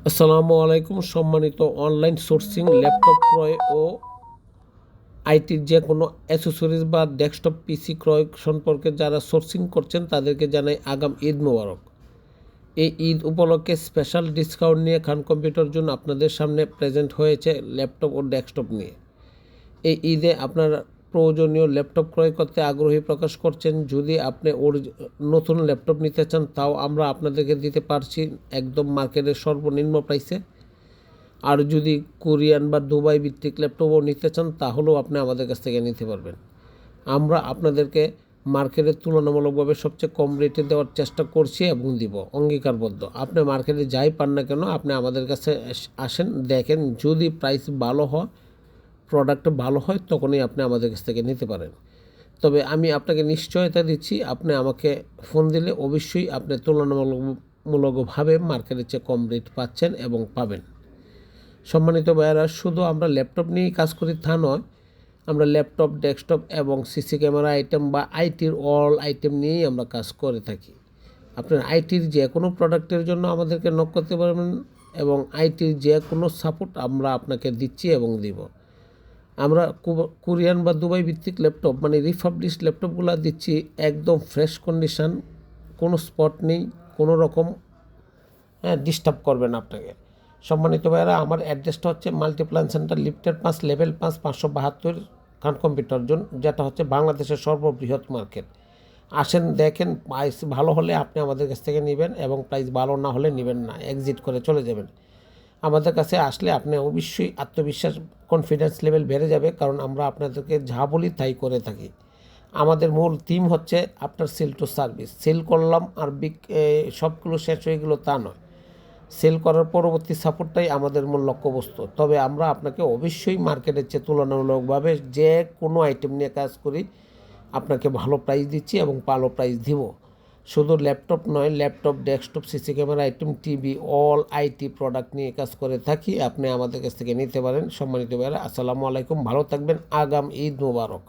আসসালামু আলাইকুম। সম্মানিত অনলাইন সোর্সিং ল্যাপটপ ক্রয় ও আইটির যে কোনো অ্যাসেসরিজ বা ডেস্কটপ পিসি ক্রয় সম্পর্কে যারা সোর্সিং করছেন তাদেরকে জানাই আগাম ঈদ মোবারক। এই ঈদ উপলক্ষে স্পেশাল ডিসকাউন্ট নিয়ে খান কম্পিউটার জন্য আপনাদের সামনে প্রেজেন্ট হয়েছে ল্যাপটপ ও ডেস্কটপ নিয়ে। এই ঈদে আপনার প্রয়োজনীয় ল্যাপটপ ক্রয় করতে আগ্রহী প্রকাশ করছেন। যদি আপনি নতুন ল্যাপটপ নিতে চান তাও আমরা আপনাদেরকে দিতে পারছি একদম মার্কেটের সর্বনিম্ন প্রাইসে। আর যদি কোরিয়ান বা দুবাই ভিত্তিক ল্যাপটপও নিতে চান তাহলেও আপনি আমাদের কাছ থেকে নিতে পারবেন। আমরা আপনাদেরকে মার্কেটের তুলনামূলকভাবে সবচেয়ে কম রেটে দেওয়ার চেষ্টা করছি এবং দিব অঙ্গীকারবদ্ধ। আপনি মার্কেটে যাই পান না কেন আপনি আমাদের কাছে আসেন, দেখেন, যদি প্রাইস ভালো হয়, প্রোডাক্ট ভালো হয়, তখনই আপনি আমাদের কাছ থেকে নিতে পারেন। তবে আমি আপনাকে নিশ্চয়তা দিচ্ছি, আপনি আমাকে ফোন দিলে অবশ্যই আপনি তুলনামূলকভাবে মার্কেটের চেয়ে কম রেট পাচ্ছেন এবং পাবেন। সম্মানিত ভাইয়েরা, শুধু আমরা ল্যাপটপ নিয়েই কাজ করি তা নয়, আমরা ল্যাপটপ, ডেস্কটপ এবং সিসি ক্যামেরা আইটেম বা আইটির অল আইটেম নিয়েই আমরা কাজ করে থাকি। আপনার আইটির যে কোনো প্রোডাক্টের জন্য আমাদেরকে নক করতে পারবেন এবং আইটির যে কোনো সাপোর্ট আমরা আপনাকে দিচ্ছি এবং দিব। আমরা কোরিয়ান বা দুবাই ভিত্তিক ল্যাপটপ মানে রিফাবলিশ ল্যাপটপগুলো দিচ্ছি একদম ফ্রেশ কন্ডিশান, কোনো স্পট নেই, কোনো রকম ডিস্টার্ব করবে না আপনাকে। সম্মানিত ভাইয়েরা, আমার অ্যাড্রেসটা হচ্ছে মাল্টিপ্ল্যান সেন্টার, লিফটের 5, লেভেল 5, 572 খান কম্পিউটার জোন, যেটা হচ্ছে বাংলাদেশের সর্ববৃহৎ মার্কেট। আসেন, দেখেন, প্রাইস ভালো হলে আপনি আমাদের কাছ থেকে নেবেন এবং প্রাইস ভালো না হলে নেবেন না, এক্সিট করে চলে যাবেন। আমাদের কাছে আসলে আপনি অবশ্যই আত্মবিশ্বাস, কনফিডেন্স লেভেল বেড়ে যাবে, কারণ আমরা আপনাদেরকে যা বলি তাই করে থাকি। আমাদের মূল থিম হচ্ছে আপনার সেল টু সার্ভিস। সেল করলাম আর সবগুলো শেষ হয়ে গেলো তা নয়, সেল করার পরবর্তী সাপোর্টটাই আমাদের মূল লক্ষ্যবস্তু। তবে আমরা আপনাকে অবশ্যই মার্কেটের চেয়ে তুলনামূলকভাবে যে কোনো আইটেম নিয়ে কাজ করি, আপনাকে ভালো প্রাইস দিচ্ছি এবং ভালো প্রাইস দিব। শুধু ল্যাপটপ নয়, laptop, desktop, CC camera item, TV, all IT product নিয়ে কাজ করে থাকি। আপনি আমাদের কাছ থেকে নিতে পারেন। সম্মানিত ভাইয়েরা, আসসালামু আলাইকুম, ভালো থাকবেন, আগাম ঈদ মোবারক।